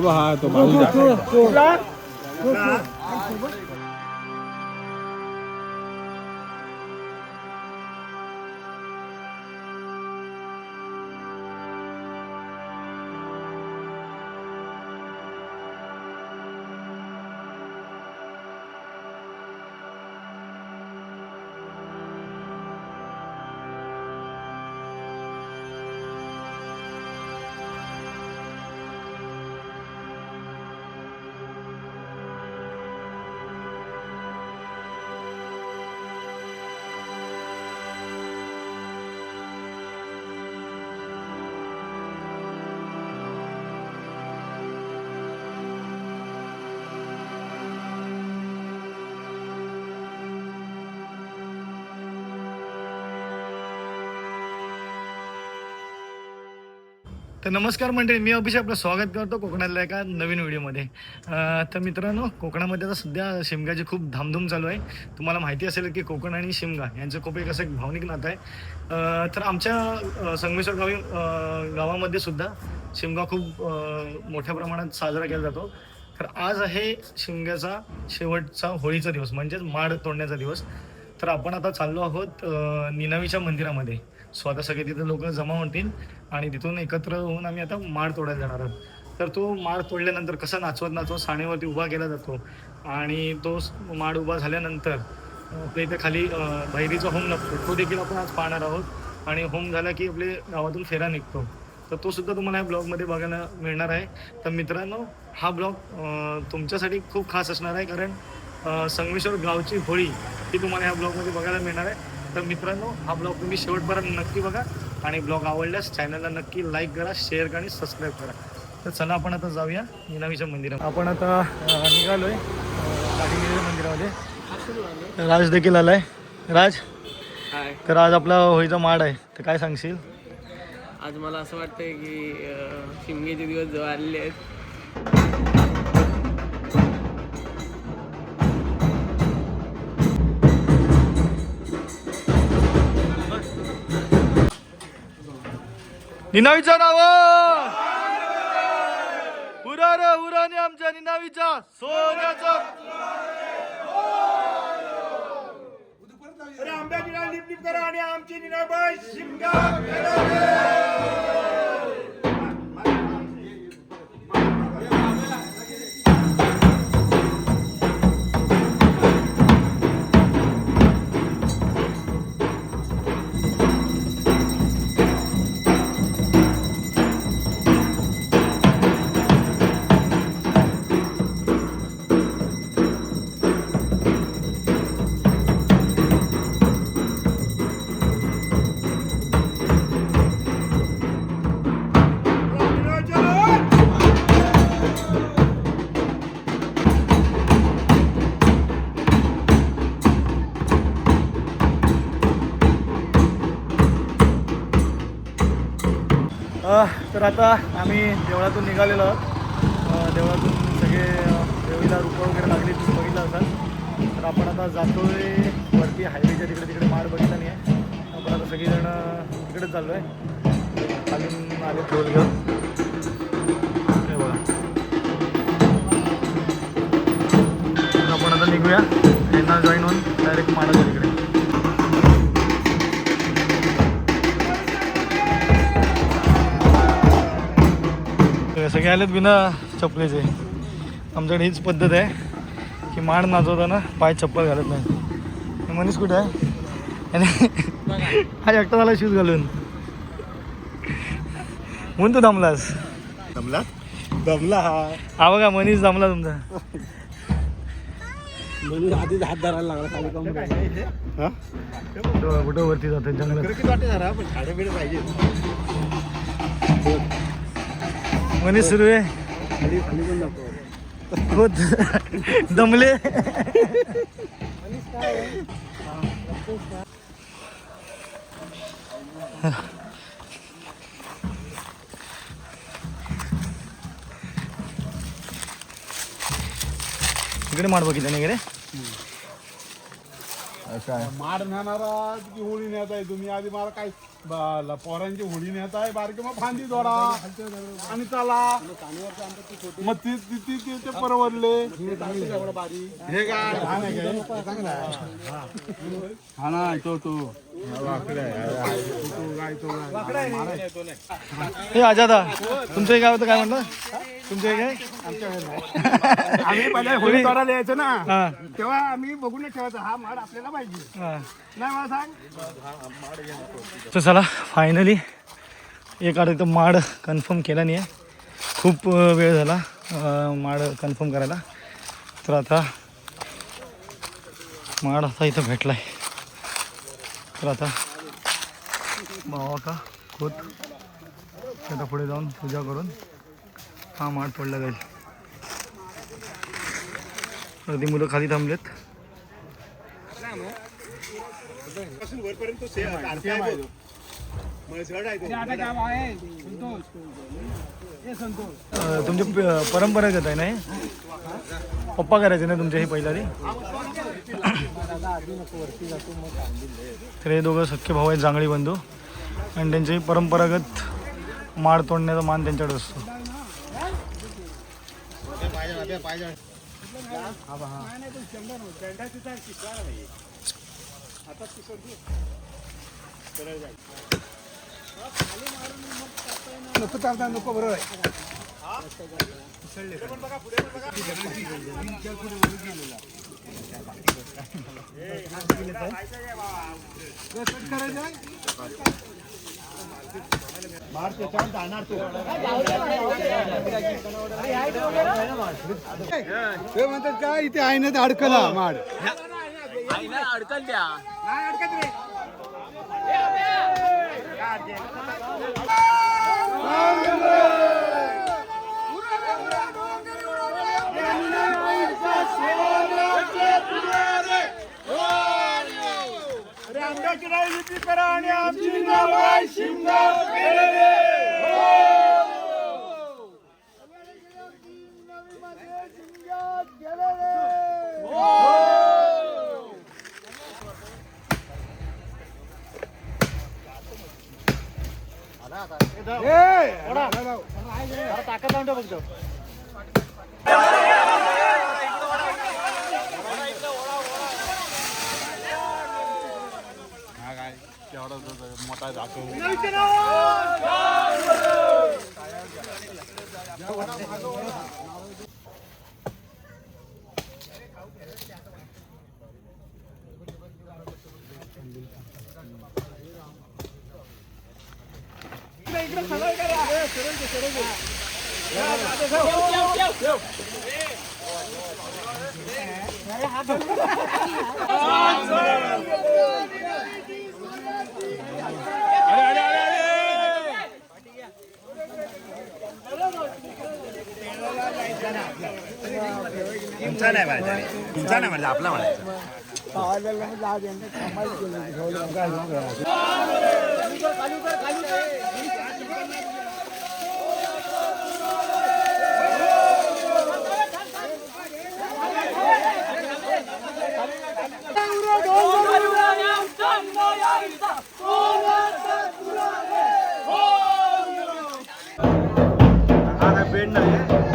हा तो बाजू तर नमस्कार मंडळी, मी अभिषेक आपलं स्वागत करतो कोकणातल्या एका नवीन व्हिडिओमध्ये. तर मित्रांनो, कोकणामध्ये आता सध्या शिमग्याची खूप धामधूम चालू आहे. तुम्हाला माहिती असेल की कोकण आणि शिमगा यांचं खूप एक असं एक भावनिक नातं आहे. तर आमच्या संगमेश्वर गावामध्ये सुद्धा शिमगा खूप मोठ्या प्रमाणात साजरा केला जातो. तर आज आहे शिमग्याचा शेवटचा होळीचा दिवस, म्हणजेच माड तोडण्याचा दिवस. तर आपण आता चाललो आहोत निनावीच्या मंदिरामध्ये. स्वतः सगळे तिथे लोक जमा होतील आणि तिथून एकत्र होऊन आम्ही आता माड तोडायला जाणार आहोत. तर तो माड तोडल्यानंतर कसा नाचवत नाचवत साणेवरती उभा केला जातो आणि तो माड उभा झाल्यानंतर आपल्या इथे खाली बहिरीचा होम लागतो, तो देखील आपण आज पाहणार आहोत. आणि होम झाला की आपले गावातून फेरा निघतो. तर तो सुद्धा तुम्हाला या ब्लॉगमध्ये बघायला मिळणार आहे. तर मित्रांनो, हा ब्लॉग तुमच्यासाठी खूप खास असणार आहे, कारण संगमेश्वर गावची होळी ही तुम्हाला ह्या ब्लॉगमध्ये बघायला मिळणार आहे. तर मित्रांनो, हा ब्लॉग तुम्ही शेवटपर्यंत नक्की बघा आणि ब्लॉग आवडल्यास चॅनलला नक्की लाईक करा, शेअर करा आणि सबस्क्राईब करा. तर चला आपण आता जाऊया निनावीच्या मंदिरात. आपण आता निघालोय मंदिरामध्ये. राज देखील आलाय. राज, तर आज आपला होळीचा माड आहे, तर काय सांगशील? आज मला असं वाटतंय की शिमग्याचे दिवस जवळ आलेले आहेत. निनावीचं नाव उरा रे उराने आमच्या निनावीच्या सोन्याचा. आंब्याची डाळ लिप करा आणि आमची निनाबाई शिमगा. तर आता आम्ही देवळातून निघालेलो आहोत. देवळातून सगळे देवीला रूप वगैरे लागली तुम्ही बघितलं असाल. तर आपण आता जातोय वरती हायवेच्या तिकडे माड बघितला नाही आहे. आपण आता सगळेजण तिकडेच चाललो आहे. खालून आले टोल घेऊन. हे बघा, आपण आता निघूया यांना जॉईन होऊन डायरेक्ट माडाच्या तिकडे. सगळे आलेत बिना चपलेचे. आमच्याकडे हीच पद्धत आहे की माड नाचवताना पाय चप्पल घालत नाही. मनीष कुठे आहे? आणि हा एकटा झाला शूज घालून. म्हणून तू दमलास. दमला हा बघा, मनीष दमला तुमचा. आधीच हात धरायला लागला खाली कम कुठं वरती जातात जंगलात. पण झाडे बिडे पाहिजे. मनीष सुरू आहे. खाली खाली पण जातो. दमले. तिकडे माड बघितलं नाही रे. माड नेणारा की होळी नेत आहे तुम्ही? आधी मला काय बाला पोरांची होडी नेत आहे बारके मग फांदी जोडा आणि चला मग ते परवडले हे काय हा ना तो हे आजादा तुमचं हे काय होतं काय म्हणलं तुमचं हे काय आम्ही पहिले होडी जोडायला यायचो ना हा तेव्हा आम्ही बघून ठेवायचा हा माड आपल्याला पाहिजे हा नाही मला सांग तर चला फायनली एक आठ इथं माड कन्फर्म केला नाही आहे खूप वेळ झाला माड कन्फर्म करायला तर आता माड असा इथं भेटला आहे तर आता भावा का खोत आता पुढे जाऊन पूजा करून हा माड तोडला जाईल तर ती मुलं खाली थांबलेत तुमची परंपरागत आहे ना हे पप्पा करायचे ना तुमच्या हे पहिला ते तर हे दोघं सख्खे भाऊ आहेत जांगडी बंधू आणि त्यांची परंपरागत माड तोडण्याचा मान त्यांच्याकडे असतो नको बरोबर आहे ते म्हणतात काय इथे आहे ना अडकला माड अडकल द्या ताकद लावून बघतो मोठा जातो तुमचा नाही म्हणायचं आपला म्हणायचं बेड नाही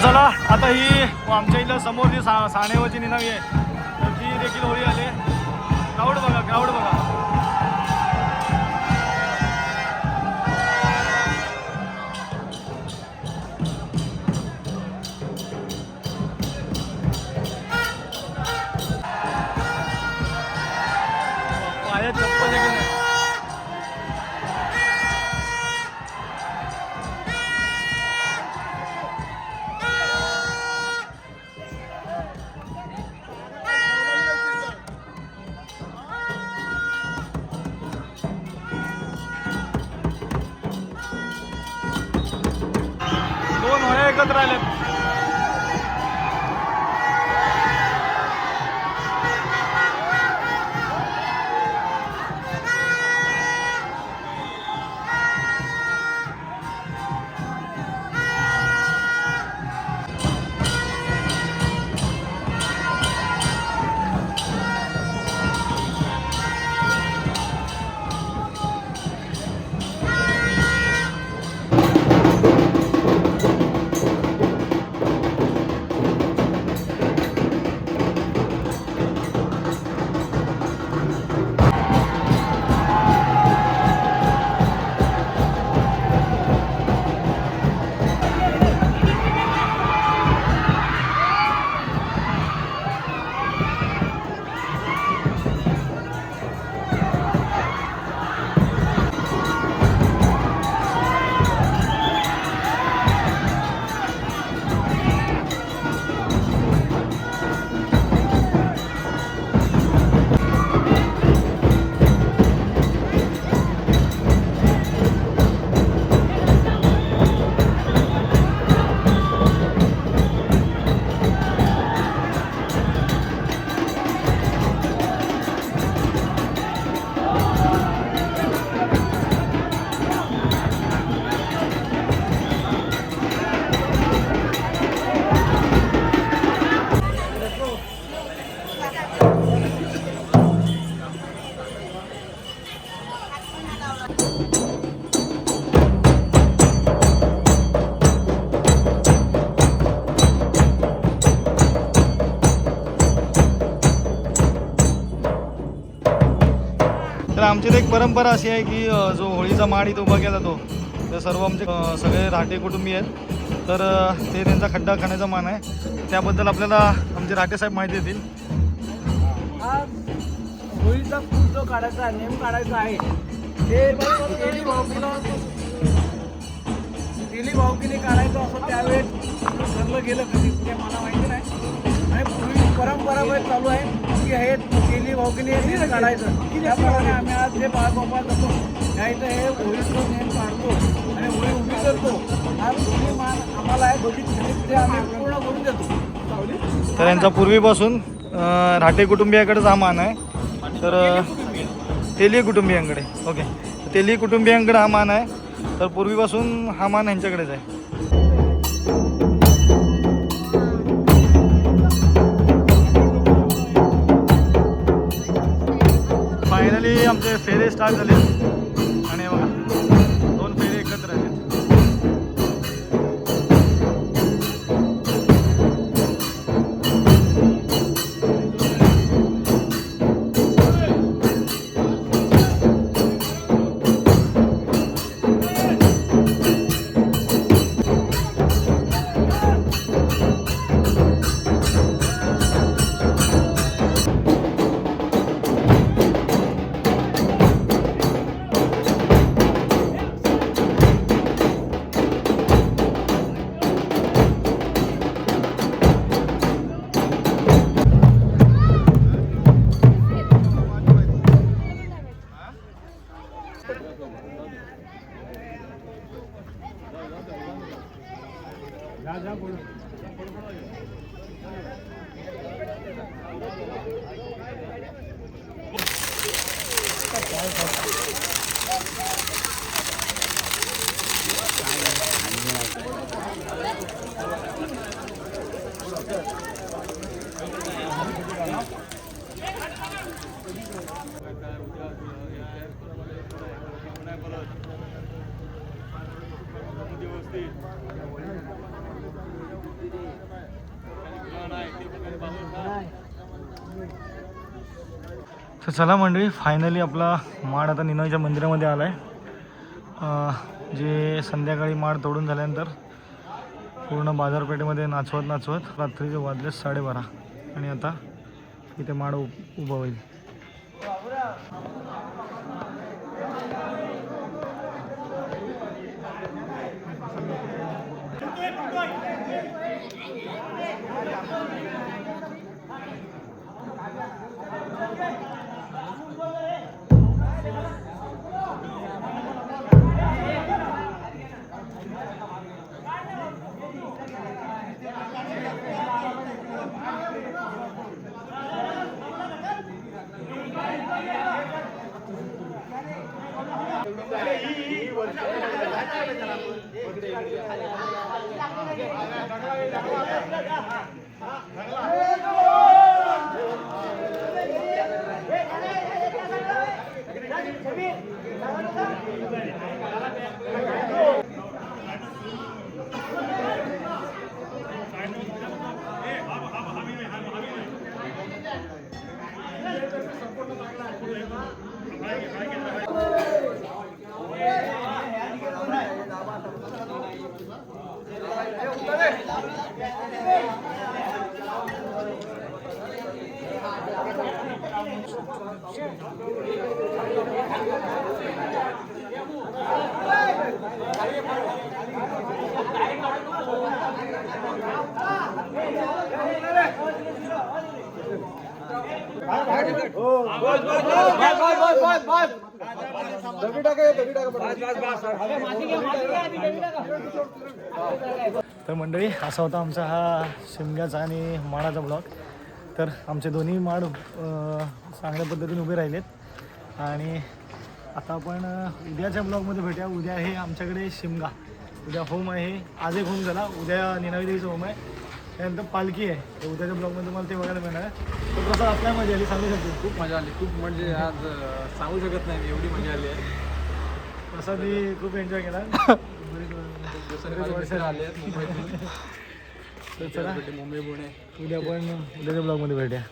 चला आता ही आमच्या इथं समोर जी साणेवरची निनावी आहे तर ती देखील होळी आली. क्राऊड बघा खेळत राहिले. तर आमच्यात एक परंपरा अशी आहे की जो होळीचा माड इथं उभा केला जातो तर सर्व आमचे सगळे राहटे कुटुंबीय आहेत. तर ते त्यांचा खड्डा खाण्याचा मान आहे. त्याबद्दल आपल्याला आमचे राहटे साहेब माहिती देतील. हा होळीचा फूल जो काढायचा नेम काढायचा आहे ते तेली भावकीने काढायचं असं त्यावेळेस ठरलं गेलं कधी ते मला माहिती नाही. आणि पूर्वी परंपरा चालू आहे की हे तेली भावकीने नेम काढायचं. त्याप्रमाणे आम्ही आज जे बाळगोपाळ जातो त्या इथं हे होळीचं नेम काढतो आणि होळी उभी करतो. हा दोन्ही मान आम्हाला आहे दोन्ही ते आम्ही पूर्ण करून देतो. तर यांचा पूर्वीपासून राहटे कुटुंबियाकडेच हा मान आहे. तर तेली कुटुंबियांकडे ओके तेली कुटुंबियांकडे हा मान आहे. तर पूर्वीपासून हा मान यांच्याकडेच आहे. फायनली आमचे फेरे स्टार्ट झाले आणि बघा 2 फेरे एकत्र आहेत. तर चला मंडळी फायनली आपला माड आता निनोईच्या मंदिरामध्ये आला आहे. जे संध्याकाळी माड तोडून झाल्यानंतर पूर्ण बाजारपेठेमध्ये नाचवत रात्रीचे वाजले 12:30 आणि आता इथे माड उभं होईल. तर मंडळी असा होता आमचा हा शिमग्याचा आणि माडाचा ब्लॉग. तर आमचे दोन्ही माड चांगल्या पद्धतीने उभे राहिलेत आणि आता आपण उद्याच्या ब्लॉगमध्ये भेटूया. उद्या आहे आमच्याकडे शिमगा, उद्या होम आहे. आज एक होम झाला, उद्या निनावी देवीचं होम आहे, त्यानंतर पालखी आहे. तर उद्याच्या ब्लॉगमध्ये तुम्हाला ते बघायला मिळणार आहे. तर कसं आपल्या मजा आली सांगू शकतो? खूप मजा आली, खूप म्हणजे आज सांगू शकत नाही एवढी मजा आली आहे. तसा मी खूप एन्जॉय केला. वर्ष आले आहेत मुंबईतून, तर चला मुंबई पुणे. उद्या आपण उद्याच्या ब्लॉगमध्ये भेटूया.